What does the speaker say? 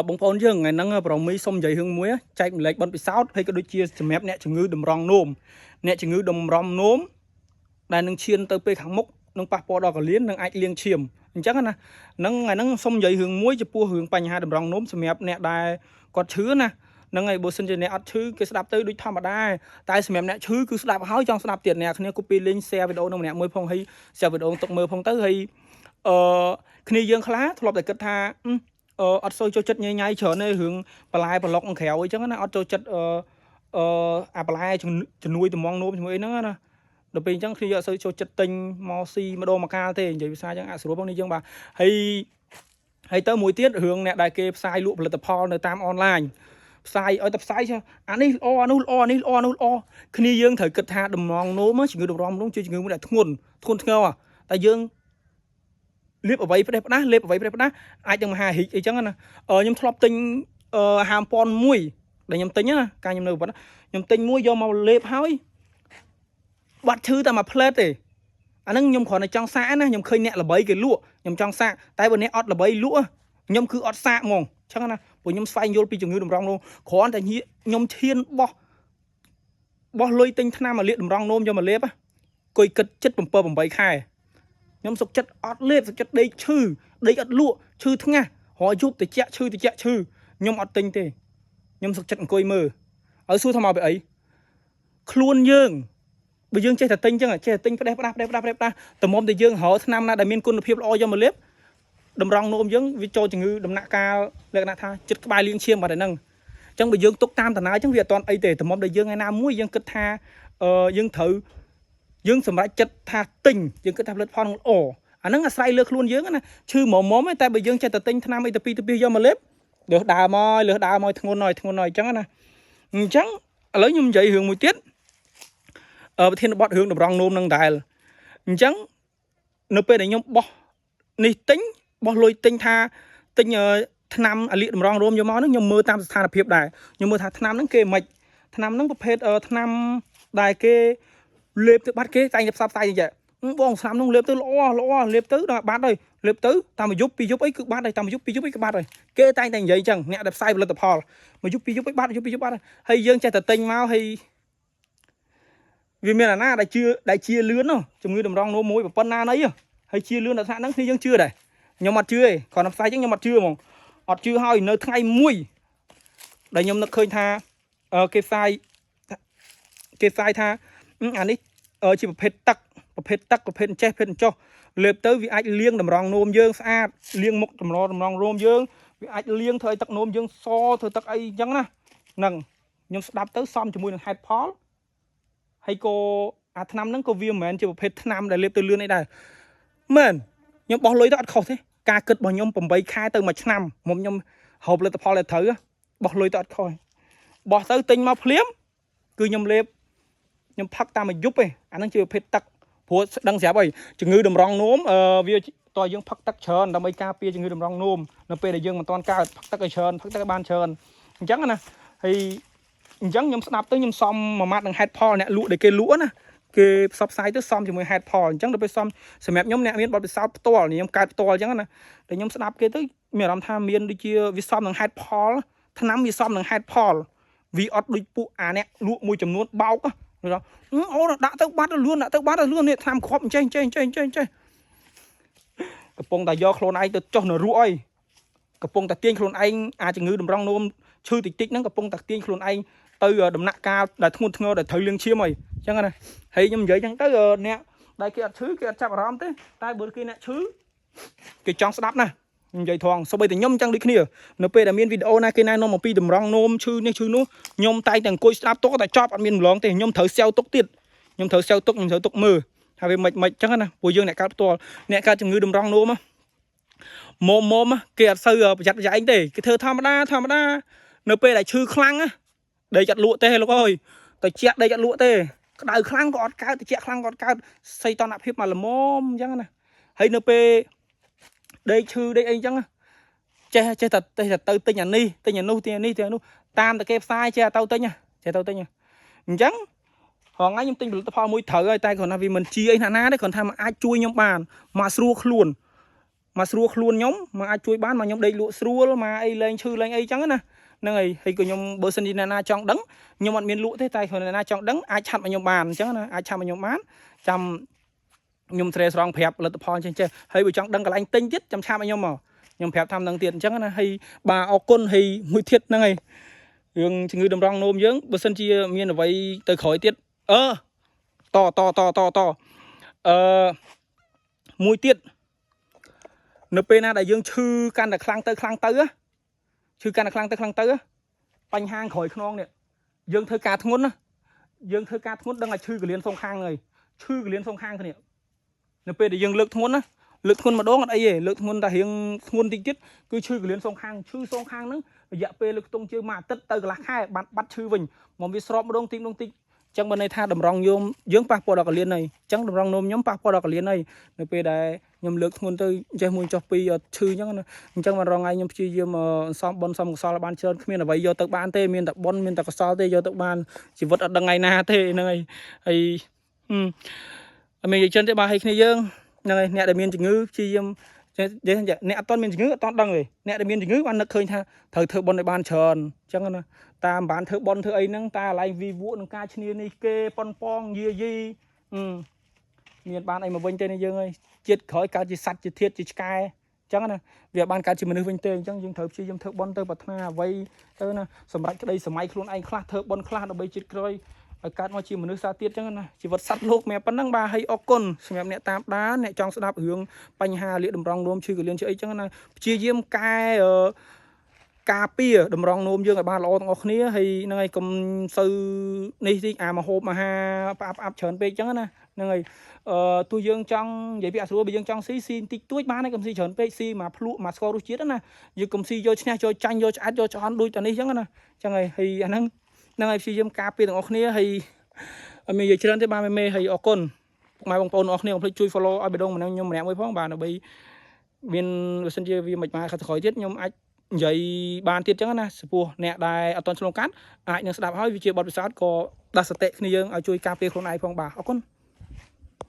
បងប្អូនយើងថ្ងៃហ្នឹងប្រមីសុំនិយាយរឿងមួយចែកម្លែកបនពិសោធន៍ហើយក៏ដូចជាសម្រាប់អ្នកជំងឺតម្រងនោមអ្នកជំងឺតម្រំនោមដែលនឹងឈានទៅពេលខាងមុខនឹងប៉ះពាល់ដល់កលៀននឹងអាចលៀងឈាមអញ្ចឹងណាហ្នឹងថ្ងៃហ្នឹងសុំនិយាយរឿងមួយចំពោះរឿងបញ្ហាតម្រងនោមសម្រាប់អ្នកដែលគាត់ឈឺណាហ្នឹងហើយបើសិនជាអ្នកអត់ឈឺគេស្ដាប់ទៅដូចធម្មតាតែសម្រាប់អ្នកឈឺគឺស្ដាប់ហើយចង់ស្ដាប់ទៀតអ្នកគ្នាគូពីលេង share វីដេអូនឹងម្នាក់មួយផងហើយ share វីដេអូទុកមើលផងទៅហើយគ្នាយើងខ្លះធ្លាប់តែគិតថាអត់សូវចូលចិត្តញ៉ៃច្រើនទេរឿងបន្លែប្លុកក្រៅអីចឹងណាអត់ចូលចិត្តអាបន្លែជំនួយតម្ងនោមជាមួយអីហ្នឹងណាដល់ពេលអញ្ចឹងគ្នាអត់សូវចូលចិត្តទិញមកស៊ីម្ដងម្កាលទេនិយាយភាសាអញ្ចឹងអាចស្រួលផងនេះយើងបាទហើយទៅមួយទៀតរឿងអ្នកដែលគេផ្សាយលក់ផលិតផលនៅតាមអនឡាញផ្សាយឲ្យតែផ្សាយអានេះល្អអានោះល្អអានេះល្អអានោះល្អគ្នាយើងត្រូវគិតថាតម្រងនោមជំងឺតម្រងនោមជាជំងឺមួយដែលធ្ងន់ធ្ងរតែយើងលេបអ្វីផ្ដេសផ្ដាស់លេបអ្វីផ្ដេសផ្ដាស់អាចនឹងមហារីកអីចឹងណាខ្ញុំធ្លាប់ទិញហាមប៉ុនមួយដែលខ្ញុំទិញណាកាលខ្ញុំនៅប៉ុណ្ណឹងខ្ញុំទិញមួយយកមកលេបហើយបាត់ឈឺតែមួយផ្លែតទេអាហ្នឹងខ្ញុំគ្រាន់តែចង់សាកណាខ្ញុំឃើញអ្នកល្បីគេលក់ខ្ញុំចង់សាកតែបើអ្នកអត់ល្បីលក់ខ្ញុំគឺអត់សាកហ្មងចឹងណាព្រោះខ្ញុំស្វែងយល់ពីជំងឺតម្រងនោមគ្រាន់តែខ្ញុំឈានបោះលុយទិញថ្នាំមកលាកតម្រងនោមយកមកលេបគួយគិតចិត្ត7 8ខែខ្ញុំសុកចិត្តអត់លេបសុកចិត្តដេកឈឺដេកអត់លក់ឈឺថ្ងាសរយប់តិចឈឺខ្ញុំអត់ទិញទេខ្ញុំសុកចិត្តអង្គុយមើលឲ្យសួរថាមកពីអីខ្លួនយើងបើយើងចេះតែទិញចឹងចេះតែទិញផ្ដេសផ្ដាស់តម្រុំតែយើងរកថ្នាំណាដែលមានគុណភាពល្អយកមកលេបតម្រងនោមយើងវាចូលជំងឺដំណាក់កាលលក្ខណៈថាចិត្តក្បាលលៀងឈាមបាត់ហើយហ្នឹងអញ្ចឹងបើយើងទុកតាមដំណើរអញ្ចឹងវាអត់ទាន់អីទេតម្រុំតែយើងឯណាមួយយើងគិតថាយើងសម្រេចចិត្តថាទិញយើងគិតថាផលិតផលល្អអាហ្នឹងអាស្រ័យលើខ្លួនយើងណាឈឺមុំតែបើយើងចេះតែទិញថ្នាំអីទៅពីយកមកលេបលើសដើមមកធ្ងន់ហើយអញ្ចឹងណាអញ្ចឹងឥឡូវខ្ញុំនិយាយរឿងមួយទៀតប្រធានបទរឿងតម្រងនោមនឹងដែរអញ្ចឹងនៅពេលដែលខ្ញុំបោះនេះទិញបោះលុយទិញថាទិញថ្នាំអាលៀកតម្រងនោមយកមកហ្នឹងខ្ញុំមើលតាមស្ថានភាពដែរខ្ញុំមើលថាថ្នាំហ្នឹងគេមិនថ្នាំហ្នឹងប្រភេទថ្នាំដែលគេលេបទៅបាត់គេតែងតែផ្សព្វផ្សាយចឹងបងថ្នាំហ្នឹងលេបទៅល្អលេបទៅដល់បាត់ហើយលេបទៅតាមមួយយប់ពីរយប់អីគឺបាត់ហើយតាមមួយយប់ពីរយប់អីគឺបាត់ហើយគេតែងតែនិយាយចឹងអ្នកដែលផ្សាយផលិតផលមួយយប់ពីរយប់អីបាត់យប់ពីរយប់បាត់ហើយយើងចេះតែទិញមកហើយវាមានអាណាដែលជាលឿនជំងឺតម្រងនោមមួយប៉ុណ្ណាណីហើយជាលឿនដល់ថ្នាក់ហ្នឹងគឺយើងជឿដែរខ្ញុំអត់ជឿទេគ្រាន់តែផ្សាយចឹងខ្ញុំអត់ជឿហ្មងអត់ជឿហើយនៅថ្ងៃមួយដែលខ្ញុំនឹកឃើញថាគេផ្សាយថាអានេះជាប្រភេទទឹកប្រភេទចេះប្រភេទចុះលេបទៅវាអាចលាងតម្រងនោមយើងស្អាតលាងមុខតម្រងនោមយើងវាអាចលាងធ្វើឲ្យទឹកនោមយើងសធ្វើទឹកអីចឹងណាហ្នឹងខ្ញុំស្ដាប់ទៅសមជាមួយនឹងហេតុផលហើយក៏អាថ្នាំហ្នឹងក៏វាមិនមែនជាប្រភេទថ្នាំដែលលេបទៅលឿនអីដែរមែនខ្ញុំបោះលុយទៅអត់ខុសទេការគិតរបស់ខ្ញុំ8ខែទៅ1ឆ្នាំមុំខ្ញុំហៅផលិតផលដែលត្រូវបោះលុយទៅអត់ខុសបោះទៅទិញមកភ្លាមគឺខ្ញុំលេបខ្ញុំផឹកតាមមួយយប់ឯងអាហ្នឹងជាប្រភេទទឹកព្រោះដឹងស្រាប់ហើយជំងឺតម្រងនោមវាតើយើងផឹកទឹកច្រើនដើម្បីការពារជំងឺតម្រងនោមនៅពេលដែលយើងមិនទាន់កើតផឹកទឹកឲ្យច្រើនផឹកទឹកឲ្យបានច្រើនអញ្ចឹងណាហើយអញ្ចឹងខ្ញុំស្ដាប់ទៅខ្ញុំសមមួយម៉ាត់នឹងហេតុផលអ្នកលក់ដែលគេលក់ណាគេផ្សព្វផ្សាយទៅសមជាមួយហេតុផលអញ្ចឹងដល់ពេលសមសម្រាប់ខ្ញុំអ្នកមានបទពិសោធន៍ផ្ទាល់ខ្ញុំកើតផ្ទាល់អញ្ចឹងណាតែខ្ញុំស្ដាប់គេទៅមានអារម្មណ៍ថាមានដូចជាវាសមនឹងហេតុផលថ្នាំវាសមនឹងហេតុផលវាអត់ដូចពួកអាអ្នកលក់មួយចំនួនបោកអូដាក់ទៅបាត់លឿននេះថ្នាំគ្រាប់ចេះកំពុងតែយកខ្លួនឯងទៅចុះនៅរੂអីកំពុងតែទាញខ្លួនឯងអាចជំងឺតម្រងនោមឈឺតិចហ្នឹងកំពុងតែទាញខ្លួនឯងទៅដំណាក់កាលដែលធ្ងន់ធ្ងរដែលត្រូវលៀងឈាមអីអញ្ចឹងណាហើយខ្ញុំនិយាយអញ្ចឹងទៅអ្នកដែលគេអត់ឈឺគេអត់ចាប់អារម្មណ៍ទេតែបើគេអ្នកឈឺគេចង់ស្ដាប់ណានិយាយត្រង់សូម្បីតែខ្ញុំអញ្ចឹងដូចគ្នានៅពេលដែលមានវីដេអូណាគេណែនាំអំពីតម្រងនោមឈឺនេះឈឺនោះខ្ញុំតែងតែអង្គុយស្ដាប់ទុកតែចប់អត់មានម្លងទេខ្ញុំត្រូវស្ាវទុកទៀតខ្ញុំត្រូវទុកមើលថាវាមិនអញ្ចឹងណាព្រោះយើងអ្នកកើតផ្ទាល់អ្នកកើតជំងឺតម្រងនោមមុំគេអត់សូវប្រយ័ត្នប្រយែងទេគេធ្វើធម្មតានៅពេលដែលឈឺខ្លាំងណាដេកអត់លក់ទេលោកអើយតែជាក់ដេកអត់លក់ទេក្តៅខ្លាំងក៏អត់កើតតិចខ្លាំងក៏អត់កើតសីតុណ្ហភាពមកល្មមអញ្ចឹងណាហើយនៅពេលដេកឈឺដេកអីអញ្ចឹងចេះតែទៅទិញអានេះទិញអានោះតាមតែគេផ្សាយចេះទៅទិញអញ្ចឹងហងៃខ្ញុំទិញផលិតផលមួយត្រូវហើយតែគ្រាន់តែវាមិនជាអីណាទេគ្រាន់ថាมันអាចជួយខ្ញុំបានមកស្រួលខ្លួន mà xua luôn nhóm mà ai chui bán mà nhóm đầy lụa xua mà ai lên chư lên ai chẳng á nè nâng ấy hay của nhóm bơ sân đi na trong đắng nhưng mà miền lụa thế tay hồi na trong đắng ai chặt mà nhóm bàn chẳng nè ai chặt mà nhóm bán chăm nhóm tre rong phèp là tập hòn trên chơi hay bị trong đắng cả anh tinh chết chăm chăm mà nhóm phèp tham đăng tiền chẳng nè hay bà ao côn hay mũi thiết nâng ấy đường người đầm rong nôm dưỡng bơ sân chia miền ở vậy tới khỏi tiết to mũi tiết nợ pe na đại dương chư can là khang tới á chư can là khang tới á bánh hang khỏi non nè dương thơ ca thốn á dương thơ ca thốn đang là chư cái liên sông khang này chư cái liên sông khang thôi nè nợ pe đại dương lực thốn á lực thốn mà đó ở đây vậy lực thốn ta hiện thốn tinh chất cứ chư cái liên sông khang nữa dạ pe lực tung chư mà tất tới là khai bắt chư mình mà vi sọp mà đông tinh chẳng bên này tha đầm rong nhôm dưỡng pa po đọc liên này chẳng đầm rong nôm nhóm pa po đọc liên này nợ pe đại nhom lực thốn tới chơi mui cho pi chư nhá chẳng mà rong ai nhom chư dương mà xong là ban chơi miền là vậy do tự ban tê miền tập bon miền tập so tê do tự ban chỉ vật ở đằng ngày na tê này hay mình chân tê ba hay kia dương này nè đại miền chữ ngữ chi dương nè toàn miền chữ ngữ toàn đằng rồi nè đại miền chữ ngữ ban nước khơi tha thời bon đại ban tròn chẳng là ta bán thợ bon thợ ấy nâng ta lại vì vụ nâng ca chân này kê pon gì miền ban này mà vinh tên này dương ơi chết khỏi cá chỉ sạch chỉ thiết chỉ cay chẳng nè việc ban cá chỉ mình vinh tên chẳng dương thợ chi dương thợ bon tơ bật na vây tơ nè sầm rạch cái đây sầm mai luôn anh khla thợ bon khla nó bay chết rồi cá mà chỉ mình xa tiết chẳng nè chỉ vật sắt lốp mẹ bắn năng ba hay ốc côn xem nè tam đá nè trong sẽ đáp hướng bánh hà liệt đầm rong đôm chưa cái liên chơi chẳng nè chia diêm cay ở cà pia đầm rong nôm dương ở ba lô ngọc nia hay nơi công sư này thì mà hộp mà ha áp chởn pe chẳng nè nơi tôi dương trong vậy bị số bị dương trong xí xin tích túi bán này công ty chởn pe xí mà plu mà score chết đó nè như công ty vô cho tranh vô át vô cho ăn đuôi cho này chẳng nè chẳng này hay anh nơi xí dương cà pia ngọc nia hay mình giờ chơi tới ba mươi hay ở con mai bông pôn ngọc nia công ty chui follow ở bên đông mà nhung mẹ mới phóng bà nó bị bên sân chơi vì mệt mà khỏi chết nhung ai vậy bàn tiết chẳng nè sủa nè đài ở toàn sông cát ai nhưng đạp hỏi vì chưa bật sát có đặt sợi tệ khi dương ở chui cà phê con ai phong bà ở con